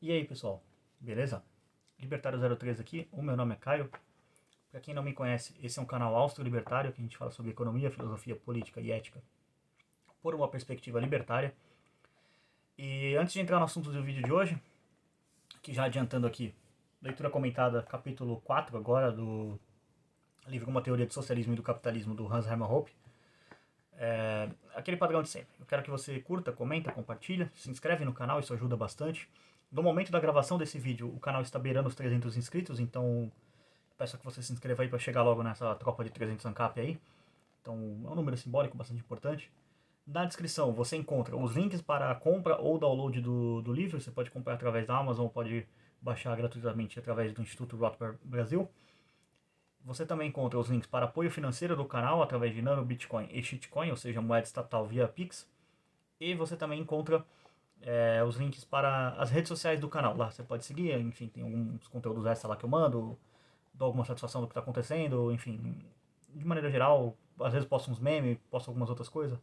E aí, pessoal, beleza? Libertário 03 aqui, o meu nome é Caio. Para quem não me conhece, esse é um canal austro-libertário que a gente fala sobre economia, filosofia, política e ética por uma perspectiva libertária. E antes de entrar no assunto do vídeo de hoje, que já adiantando aqui, leitura comentada, capítulo 4 agora do livro Uma Teoria do Socialismo e do Capitalismo do Hans Hermann Hoppe. Aquele padrão de sempre. Eu quero que você curta, comenta, compartilha, se inscreve no canal, isso ajuda bastante. No momento da gravação desse vídeo, o canal está beirando os 300 inscritos, então peço que você se inscreva aí para chegar logo nessa tropa de 300 ANCAP aí. Então é um número simbólico bastante importante. Na descrição você encontra os links para a compra ou download do livro. Você pode comprar através da Amazon ou pode baixar gratuitamente através do Instituto Rothbard Brasil. Você também encontra os links para apoio financeiro do canal através de Nano, Bitcoin e Shitcoin, ou seja, moeda estatal via Pix. E você também encontra os links para as redes sociais do canal. Lá você pode seguir, enfim, tem alguns conteúdos extra lá que eu mando, dou alguma satisfação do que está acontecendo, enfim, de maneira geral, às vezes posto uns memes, posto algumas outras coisas.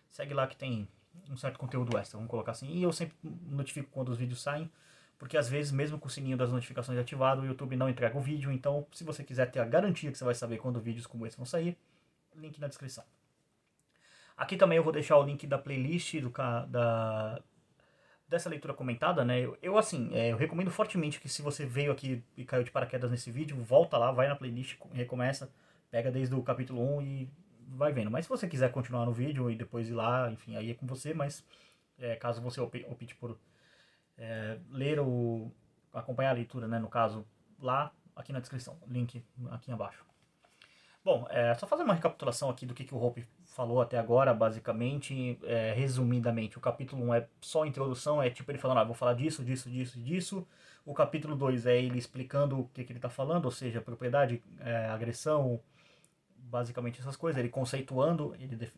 Segue lá que tem um certo conteúdo extra, vamos colocar assim. E eu sempre notifico quando os vídeos saem, porque às vezes, mesmo com o sininho das notificações ativado, o YouTube não entrega o vídeo. Então, se você quiser ter a garantia que você vai saber quando vídeos como esse vão sair, link na descrição. Aqui também eu vou deixar o link da playlist dessa leitura comentada, né? Eu recomendo fortemente que se você veio aqui e caiu de paraquedas nesse vídeo, volta lá, vai na playlist, recomeça, pega desde o capítulo 1 e vai vendo. Mas se você quiser continuar no vídeo e depois ir lá, enfim, aí é com você, mas caso você opte por ler ou acompanhar a leitura, né, no caso, lá, aqui na descrição, link aqui abaixo. Bom, só fazer uma recapitulação aqui do que o Hoppe falou até agora, basicamente, resumidamente. O capítulo 1 é só introdução, é tipo ele falando, vou falar disso, disso, disso e disso. O capítulo 2 é ele explicando o que ele está falando, ou seja, propriedade, agressão, basicamente essas coisas. Ele conceituando, ele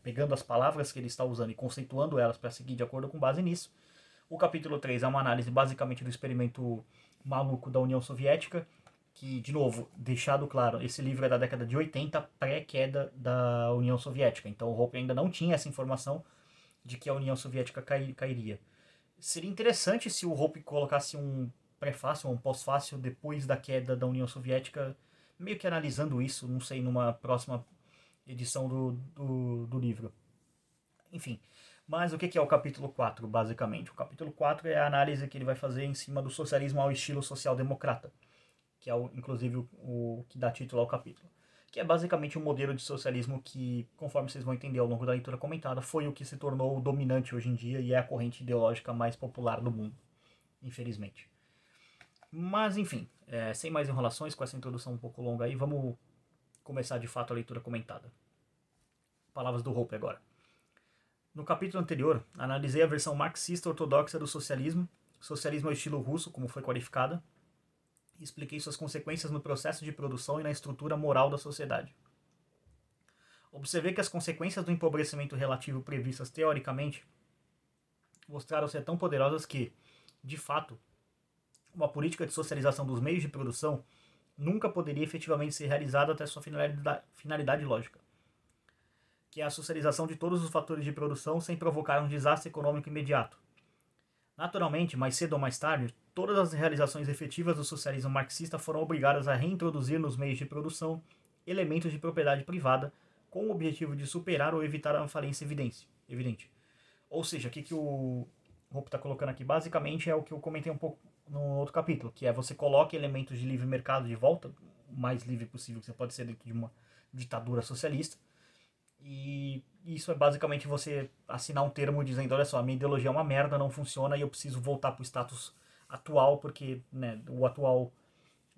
pegando as palavras que ele está usando e conceituando elas para seguir de acordo com base nisso. O capítulo 3 é uma análise basicamente do experimento maluco da União Soviética, que, de novo, deixado claro, esse livro é da década de 80, pré-queda da União Soviética. Então o Hoppe ainda não tinha essa informação de que a União Soviética cairia. Seria interessante se o Hoppe colocasse um prefácio, um pós-fácio depois da queda da União Soviética, meio que analisando isso, não sei, numa próxima edição do livro. Enfim, mas o que é o capítulo 4, basicamente? O capítulo 4 é a análise que ele vai fazer em cima do socialismo ao estilo social-democrata, que é inclusive o que dá título ao capítulo. Que é basicamente um modelo de socialismo que, conforme vocês vão entender ao longo da leitura comentada, foi o que se tornou o dominante hoje em dia e é a corrente ideológica mais popular do mundo, infelizmente. Mas, enfim, sem mais enrolações, com essa introdução um pouco longa aí, vamos começar de fato a leitura comentada. Palavras do Hoppe agora. No capítulo anterior, analisei a versão marxista ortodoxa do socialismo ao estilo russo, como foi qualificada, e expliquei suas consequências no processo de produção e na estrutura moral da sociedade. Observei que as consequências do empobrecimento relativo previstas teoricamente mostraram ser tão poderosas que, de fato, uma política de socialização dos meios de produção nunca poderia efetivamente ser realizada até sua finalidade lógica, que é a socialização de todos os fatores de produção sem provocar um desastre econômico imediato. Naturalmente, mais cedo ou mais tarde, todas as realizações efetivas do socialismo marxista foram obrigadas a reintroduzir nos meios de produção elementos de propriedade privada com o objetivo de superar ou evitar uma falência evidente. Ou seja, o que o Hoppe está colocando aqui basicamente é o que eu comentei um pouco no outro capítulo, que é você coloca elementos de livre mercado de volta, o mais livre possível que você pode ser dentro de uma ditadura socialista, e isso é basicamente você assinar um termo dizendo, olha só, a minha ideologia é uma merda, não funciona e eu preciso voltar para o status atual, porque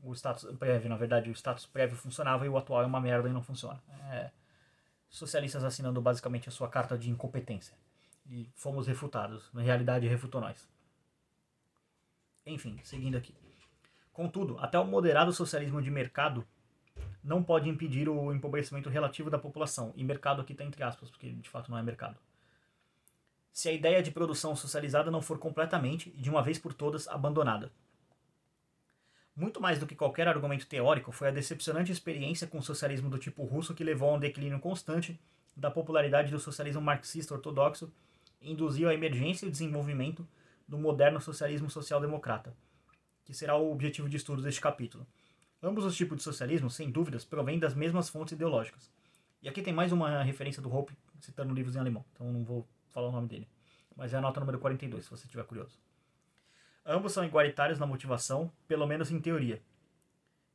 o status prévio, na verdade, o status prévio funcionava e o atual é uma merda e não funciona. Socialistas assinando basicamente a sua carta de incompetência. E fomos refutados. Na realidade, refutou nós. Enfim, seguindo aqui. Contudo, até o moderado socialismo de mercado não pode impedir o empobrecimento relativo da população. E mercado aqui está entre aspas, porque de fato não é mercado. Se a ideia de produção socializada não for completamente e de uma vez por todas abandonada. Muito mais do que qualquer argumento teórico, foi a decepcionante experiência com o socialismo do tipo russo que levou a um declínio constante da popularidade do socialismo marxista ortodoxo e induziu a emergência e o desenvolvimento do moderno socialismo social-democrata, que será o objetivo de estudo deste capítulo. Ambos os tipos de socialismo, sem dúvidas, provêm das mesmas fontes ideológicas. E aqui tem mais uma referência do Hoppe, citando livros em alemão, então não vou falar o nome dele. Mas é a nota número 42, se você estiver curioso. Ambos são igualitários na motivação, pelo menos em teoria.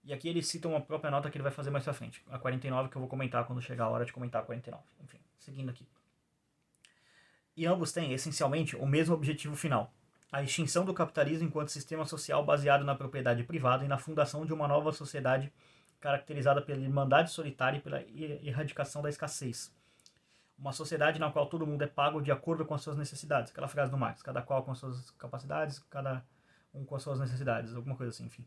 E aqui eles citam a própria nota que ele vai fazer mais pra frente, a 49, que eu vou comentar quando chegar a hora de comentar a 49. Enfim, seguindo aqui. E ambos têm, essencialmente, o mesmo objetivo final: a extinção do capitalismo enquanto sistema social baseado na propriedade privada e na fundação de uma nova sociedade caracterizada pela irmandade solitária e pela erradicação da escassez. Uma sociedade na qual todo mundo é pago de acordo com as suas necessidades. Aquela frase do Marx, cada qual com as suas capacidades, cada um com as suas necessidades, alguma coisa assim, enfim.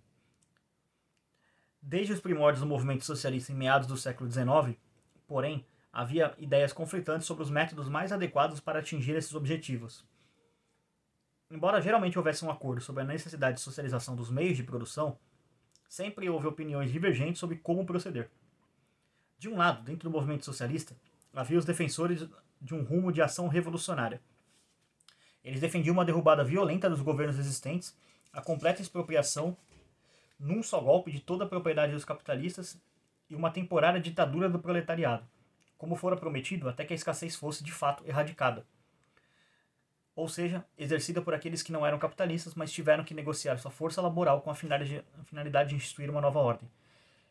Desde os primórdios do movimento socialista em meados do século XIX, porém, havia ideias conflitantes sobre os métodos mais adequados para atingir esses objetivos. Embora geralmente houvesse um acordo sobre a necessidade de socialização dos meios de produção, sempre houve opiniões divergentes sobre como proceder. De um lado, dentro do movimento socialista, havia os defensores de um rumo de ação revolucionária. Eles defendiam uma derrubada violenta dos governos existentes, a completa expropriação num só golpe de toda a propriedade dos capitalistas e uma temporária ditadura do proletariado, como fora prometido até que a escassez fosse de fato erradicada. Ou seja, exercida por aqueles que não eram capitalistas, mas tiveram que negociar sua força laboral com a finalidade de instituir uma nova ordem.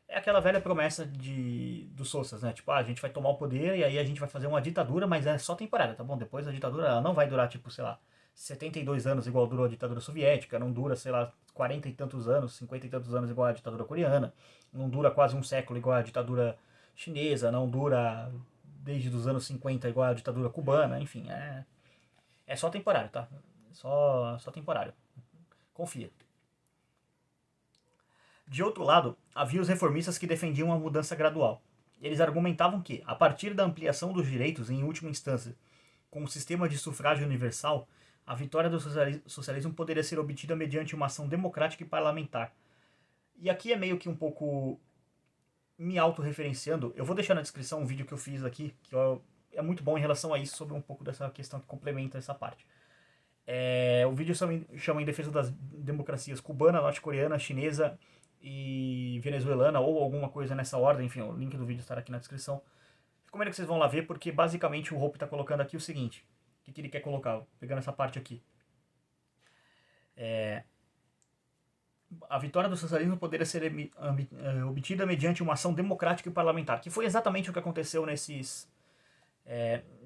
É aquela velha promessa dos Sossas, né? Tipo, a gente vai tomar o poder e aí a gente vai fazer uma ditadura, mas é só temporária, tá bom? Depois a ditadura ela não vai durar, tipo, sei lá, 72 anos igual durou a ditadura soviética, não dura, sei lá, 40 e tantos anos, 50 e tantos anos igual a ditadura coreana, não dura quase um século igual a ditadura chinesa, não dura desde os anos 50 igual a ditadura cubana, enfim, é só temporário, tá? Só temporário. Confia. De outro lado, havia os reformistas que defendiam uma mudança gradual. Eles argumentavam que, a partir da ampliação dos direitos, em última instância, com o sistema de sufrágio universal, a vitória do socialismo poderia ser obtida mediante uma ação democrática e parlamentar. E aqui é meio que um pouco me autorreferenciando. Eu vou deixar na descrição um vídeo que eu fiz aqui, que é muito bom em relação a isso, sobre um pouco dessa questão que complementa essa parte. O vídeo chama Em Defesa das Democracias Cubana, Norte-Coreana, Chinesa e Venezuelana, ou alguma coisa nessa ordem. Enfim, o link do vídeo estará aqui na descrição. Recomendo que vocês vão lá ver, porque basicamente o Hoppe está colocando aqui o seguinte. O que ele quer colocar? Pegando essa parte aqui. A vitória do socialismo poderia ser obtida mediante uma ação democrática e parlamentar, que foi exatamente o que aconteceu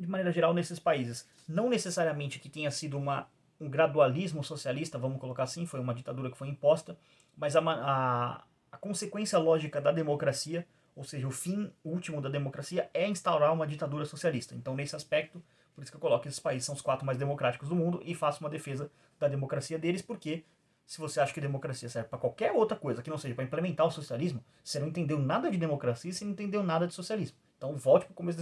de maneira geral nesses países. Não necessariamente que tenha sido um gradualismo socialista, vamos colocar assim, foi uma ditadura que foi imposta, mas a consequência lógica da democracia, ou seja, o fim último da democracia, é instaurar uma ditadura socialista. Então, nesse aspecto, por isso que eu coloco que esses países são os 4 mais democráticos do mundo e faço uma defesa da democracia deles, porque se você acha que democracia serve para qualquer outra coisa que não seja para implementar o socialismo, você não entendeu nada de democracia e você não entendeu nada de socialismo. Então, volte para o começo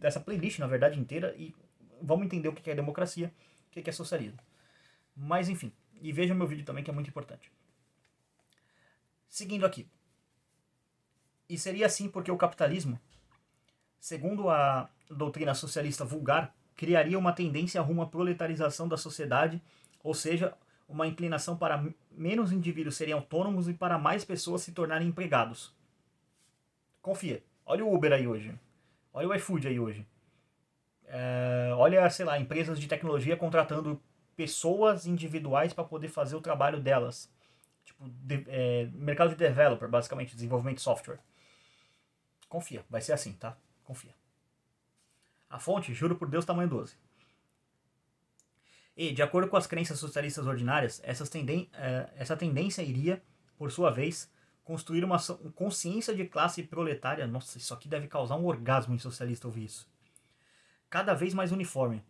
dessa playlist, na verdade, inteira, e vamos entender o que é democracia, o que é socialismo. Mas, enfim, e veja meu vídeo também, que é muito importante. Seguindo aqui. E seria assim porque o capitalismo, segundo a doutrina socialista vulgar, criaria uma tendência rumo à proletarização da sociedade, ou seja, uma inclinação para menos indivíduos serem autônomos e para mais pessoas se tornarem empregados. Confia. Olha o Uber aí hoje. Olha o iFood aí hoje. Olha, sei lá, empresas de tecnologia contratando pessoas individuais para poder fazer o trabalho delas. Tipo, mercado de developer, basicamente, desenvolvimento de software. Confia, vai ser assim, tá? Confia. A fonte, juro por Deus, tamanho 12. E, de acordo com as crenças socialistas ordinárias, essa tendência iria, por sua vez, construir uma consciência de classe proletária. Nossa, isso aqui deve causar um orgasmo em socialista ouvir isso. Cada vez mais uniforme,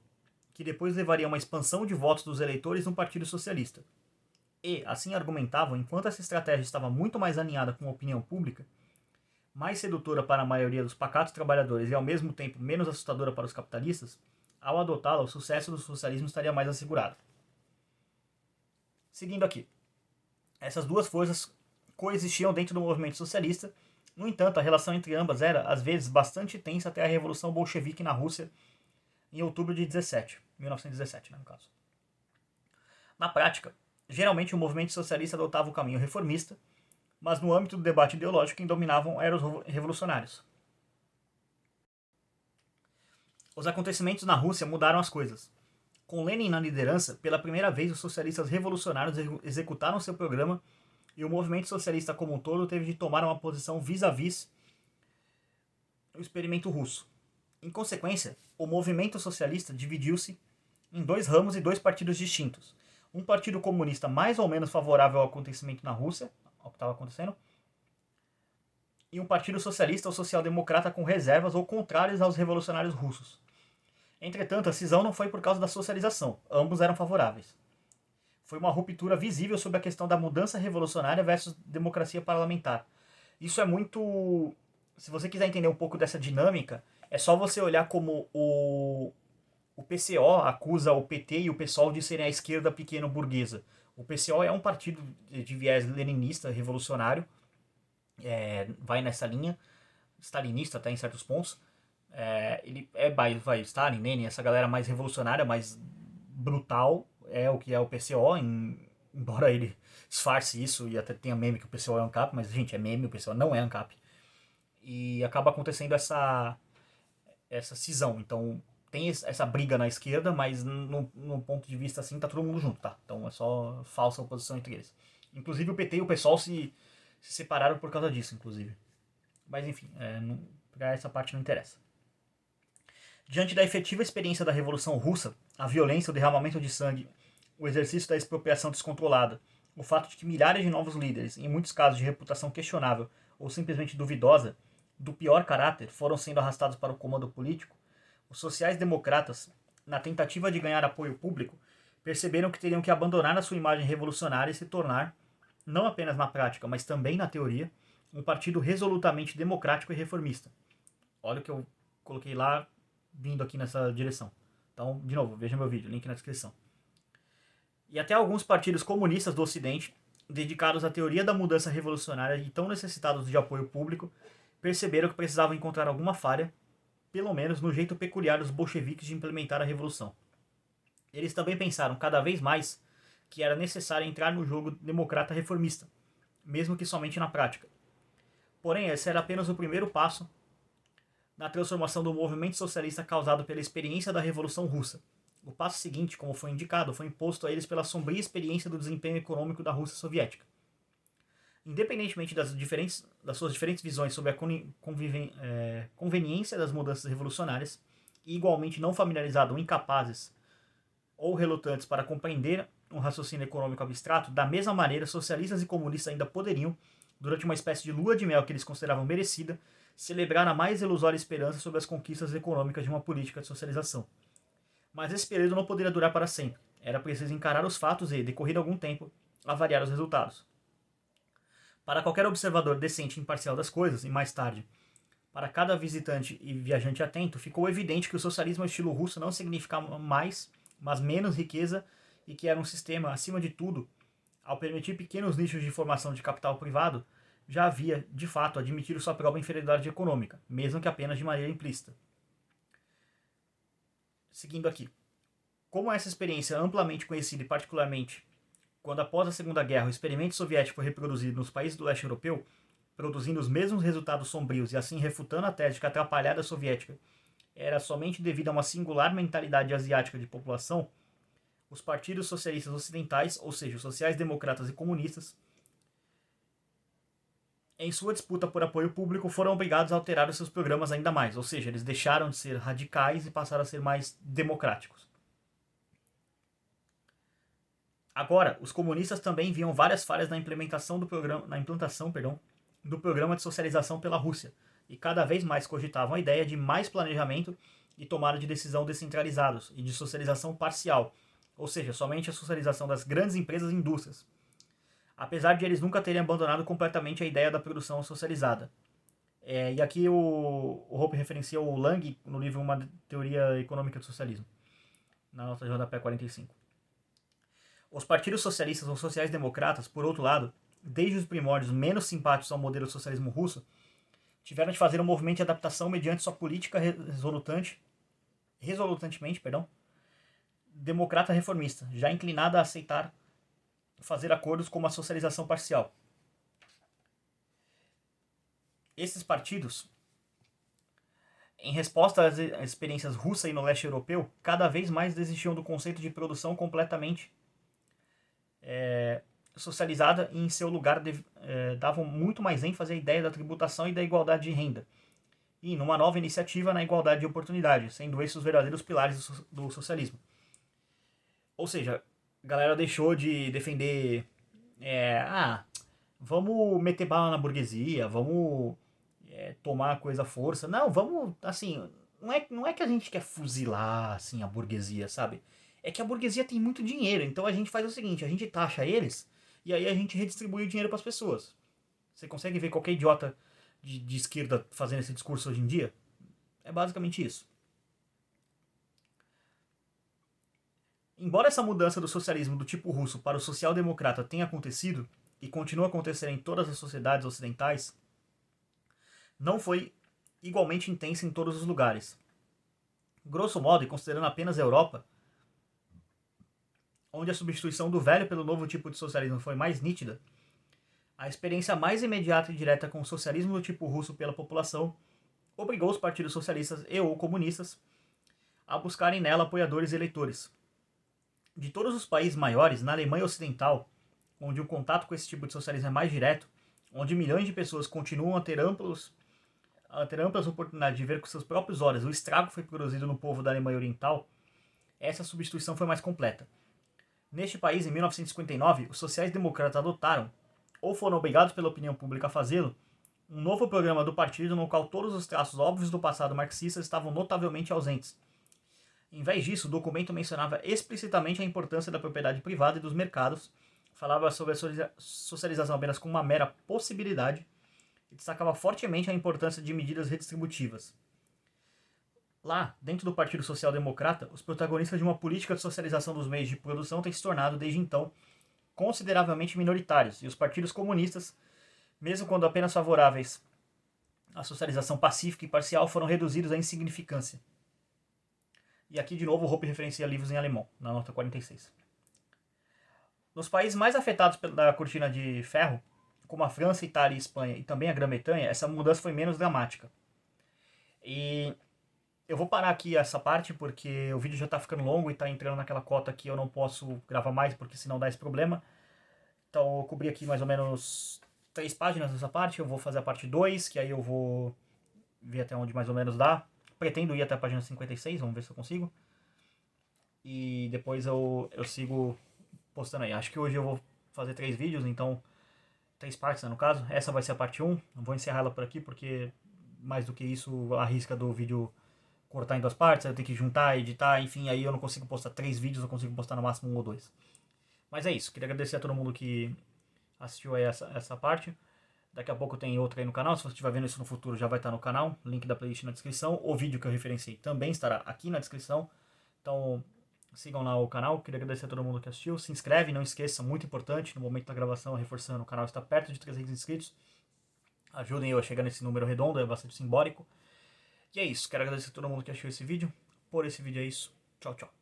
que depois levaria a uma expansão de votos dos eleitores no Partido Socialista. E, assim argumentavam, enquanto essa estratégia estava muito mais alinhada com a opinião pública, mais sedutora para a maioria dos pacatos trabalhadores e ao mesmo tempo menos assustadora para os capitalistas, ao adotá-la, o sucesso do socialismo estaria mais assegurado. Seguindo aqui. Essas duas forças coexistiam dentro do movimento socialista. No entanto, a relação entre ambas era, às vezes, bastante tensa até a Revolução Bolchevique na Rússia, em outubro de 1917, né, no caso. Na prática, geralmente o movimento socialista adotava o caminho reformista, mas no âmbito do debate ideológico quem dominavam eram os revolucionários. Os acontecimentos na Rússia mudaram as coisas. Com Lenin na liderança, pela primeira vez os socialistas revolucionários executaram seu programa e o movimento socialista como um todo teve de tomar uma posição vis-à-vis o experimento russo. Em consequência, o movimento socialista dividiu-se em dois ramos e dois partidos distintos. Um partido comunista mais ou menos favorável ao acontecimento na Rússia, ao que estava acontecendo, e um partido socialista ou social-democrata com reservas ou contrários aos revolucionários russos. Entretanto, a cisão não foi por causa da socialização, ambos eram favoráveis. Foi uma ruptura visível sobre a questão da mudança revolucionária versus democracia parlamentar. Isso é muito... Se você quiser entender um pouco dessa dinâmica, é só você olhar como o PCO acusa o PT e o PSOL de serem a esquerda pequeno-burguesa. O PCO é um partido de viés leninista, revolucionário, vai nessa linha, stalinista até em certos pontos. Ele vai Stalin, Lenin, essa galera mais revolucionária, mais brutal, é o que é o PCO, embora ele disfarce isso e até tenha meme que o PCO é ANCAP, mas gente, é meme, o PCO não é ANCAP. E acaba acontecendo essa cisão. Então tem essa briga na esquerda, mas no ponto de vista assim tá todo mundo junto, tá? Então é só falsa oposição entre eles. Inclusive o PT e o PSOL se separaram por causa disso, inclusive. Mas enfim, pra essa parte não interessa. Diante da efetiva experiência da Revolução Russa, a violência, o derramamento de sangue, o exercício da expropriação descontrolada, o fato de que milhares de novos líderes, em muitos casos de reputação questionável ou simplesmente duvidosa, do pior caráter, foram sendo arrastados para o comando político, os sociais-democratas, na tentativa de ganhar apoio público, perceberam que teriam que abandonar a sua imagem revolucionária e se tornar, não apenas na prática, mas também na teoria, um partido resolutamente democrático e reformista. Olha o que eu coloquei lá, vindo aqui nessa direção. Então, de novo, veja meu vídeo, link na descrição. E até alguns partidos comunistas do Ocidente, dedicados à teoria da mudança revolucionária e tão necessitados de apoio público, perceberam que precisavam encontrar alguma falha, pelo menos no jeito peculiar dos bolcheviques de implementar a revolução. Eles também pensaram cada vez mais que era necessário entrar no jogo democrata reformista, mesmo que somente na prática. Porém, esse era apenas o primeiro passo na transformação do movimento socialista causado pela experiência da Revolução Russa. O passo seguinte, como foi indicado, foi imposto a eles pela sombria experiência do desempenho econômico da Rússia soviética. Independentemente das suas diferentes visões sobre a conveniência das mudanças revolucionárias, e igualmente não familiarizados ou incapazes ou relutantes para compreender um raciocínio econômico abstrato, da mesma maneira, socialistas e comunistas ainda poderiam, durante uma espécie de lua de mel que eles consideravam merecida, celebrar a mais ilusória esperança sobre as conquistas econômicas de uma política de socialização. Mas esse período não poderia durar para sempre. Era preciso encarar os fatos e, decorrido algum tempo, avaliar os resultados. Para qualquer observador decente e imparcial das coisas, e mais tarde, para cada visitante e viajante atento, ficou evidente que o socialismo ao estilo russo não significava mais, mas menos riqueza e que era um sistema, acima de tudo, ao permitir pequenos nichos de formação de capital privado, já havia, de fato, admitido sua própria inferioridade econômica, mesmo que apenas de maneira implícita. Seguindo aqui. Como essa experiência é amplamente conhecida e particularmente quando após a Segunda Guerra o experimento soviético foi reproduzido nos países do leste europeu, produzindo os mesmos resultados sombrios e assim refutando a tese de que a atrapalhada soviética era somente devido a uma singular mentalidade asiática de população, os partidos socialistas ocidentais, ou seja, os sociais-democratas e comunistas, em sua disputa por apoio público, foram obrigados a alterar os seus programas ainda mais, ou seja, eles deixaram de ser radicais e passaram a ser mais democráticos. Agora, os comunistas também viam várias falhas na implantação do programa de socialização pela Rússia, e cada vez mais cogitavam a ideia de mais planejamento e tomada de decisão descentralizados e de socialização parcial, ou seja, somente a socialização das grandes empresas e indústrias, apesar de eles nunca terem abandonado completamente a ideia da produção socializada. E aqui o Hoppe referencia o Lang no livro Uma Teoria Econômica do Socialismo, na nota de rodapé 45. Os partidos socialistas ou sociais-democratas, por outro lado, desde os primórdios menos simpáticos ao modelo do socialismo russo, tiveram de fazer um movimento de adaptação mediante sua política resolutantemente democrata reformista, já inclinada a aceitar fazer acordos com uma socialização parcial. Esses partidos, em resposta às experiências russa e no leste europeu, cada vez mais desistiam do conceito de produção completamente socializada e em seu lugar davam muito mais ênfase à ideia da tributação e da igualdade de renda, e numa nova iniciativa na igualdade de oportunidade, sendo esses os verdadeiros pilares do socialismo. Ou seja, a galera deixou de defender vamos meter bala na burguesia, vamos tomar a coisa à força. Não, vamos, assim, não é que a gente quer fuzilar, assim, a burguesia, sabe? É que a burguesia tem muito dinheiro, então a gente faz o seguinte, a gente taxa eles e aí a gente redistribui o dinheiro para as pessoas. Você consegue ver qualquer idiota de esquerda fazendo esse discurso hoje em dia? É basicamente isso. Embora essa mudança do socialismo do tipo russo para o social-democrata tenha acontecido, e continua a acontecer em todas as sociedades ocidentais, não foi igualmente intensa em todos os lugares. Grosso modo, e considerando apenas a Europa, onde a substituição do velho pelo novo tipo de socialismo foi mais nítida, a experiência mais imediata e direta com o socialismo do tipo russo pela população obrigou os partidos socialistas e ou comunistas a buscarem nela apoiadores e eleitores. De todos os países maiores, na Alemanha Ocidental, onde o contato com esse tipo de socialismo é mais direto, onde milhões de pessoas continuam a ter amplas oportunidades de ver com seus próprios olhos o estrago que foi produzido no povo da Alemanha Oriental, essa substituição foi mais completa. Neste país, em 1959, os sociais-democratas adotaram, ou foram obrigados pela opinião pública a fazê-lo, um novo programa do partido no qual todos os traços óbvios do passado marxista estavam notavelmente ausentes. Em vez disso, o documento mencionava explicitamente a importância da propriedade privada e dos mercados, falava sobre a socialização apenas como uma mera possibilidade e destacava fortemente a importância de medidas redistributivas. Lá, dentro do Partido Social Democrata, os protagonistas de uma política de socialização dos meios de produção têm se tornado, desde então, consideravelmente minoritários, e os partidos comunistas, mesmo quando apenas favoráveis à socialização pacífica e parcial, foram reduzidos à insignificância. E aqui, de novo, o Hoppe referencia livros em alemão, na nota 46. Nos países mais afetados pela cortina de ferro, como a França, Itália e Espanha, e também a Grã-Bretanha, essa mudança foi menos dramática. E eu vou parar aqui essa parte, porque o vídeo já está ficando longo e está entrando naquela cota que eu não posso gravar mais, porque senão dá esse problema. Então eu cobri aqui mais ou menos 3 páginas dessa parte, eu vou fazer a parte 2, que aí eu vou ver até onde mais ou menos dá. Pretendo ir até a página 56, vamos ver se eu consigo. E depois eu sigo postando aí. Acho que hoje eu vou fazer 3 vídeos, então 3 partes, né, no caso. Essa vai ser a parte 1, não vou encerrar ela por aqui, porque mais do que isso, a risca do vídeo cortar em 2 partes, eu tenho que juntar, editar, enfim, aí eu não consigo postar 3 vídeos, eu consigo postar no máximo 1 ou 2. Mas é isso, queria agradecer a todo mundo que assistiu aí essa parte. Daqui a pouco tem outra aí no canal, se você estiver vendo isso no futuro já vai estar no canal, link da playlist na descrição. O vídeo que eu referenciei também estará aqui na descrição, então sigam lá o canal. Queria agradecer a todo mundo que assistiu, se inscreve, não esqueça, muito importante, no momento da gravação, reforçando, o canal está perto de 300 inscritos. Ajudem eu a chegar nesse número redondo, é bastante simbólico. E é isso, quero agradecer a todo mundo que assistiu esse vídeo. Por esse vídeo é isso, tchau, tchau.